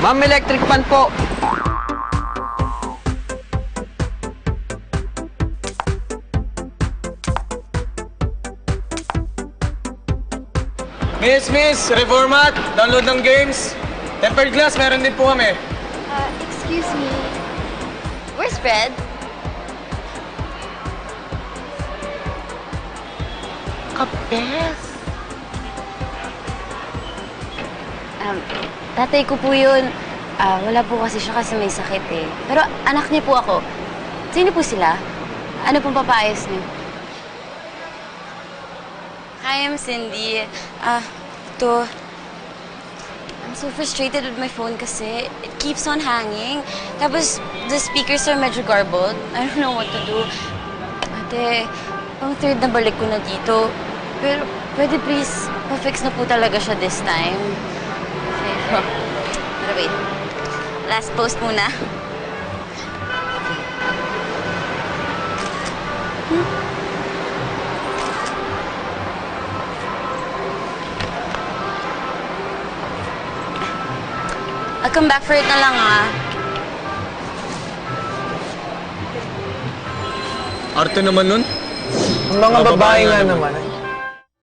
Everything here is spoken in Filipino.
Ma'am, electric fan po. Miss, reformat, download ng games. Tempered glass, meron din po kami. Excuse me. Where's Fred? Kapes. Tatay ko po yun. Wala po kasi siya kasi may sakit eh. Pero anak niya po ako. Sino po sila? Ano pong papaayos niyo? Hi, I'm Cindy. I'm so frustrated with my phone kasi it keeps on hanging. Tapos, the speakers are medyo garbled. I don't know what to do. Ate, pang third na balik ko na dito. Pero, pwede please, pa-fix na po talaga siya this time. Pero wait. Last post muna. I'll come back for it na lang, ah. Arte naman nun. Ang mga babae nga naman.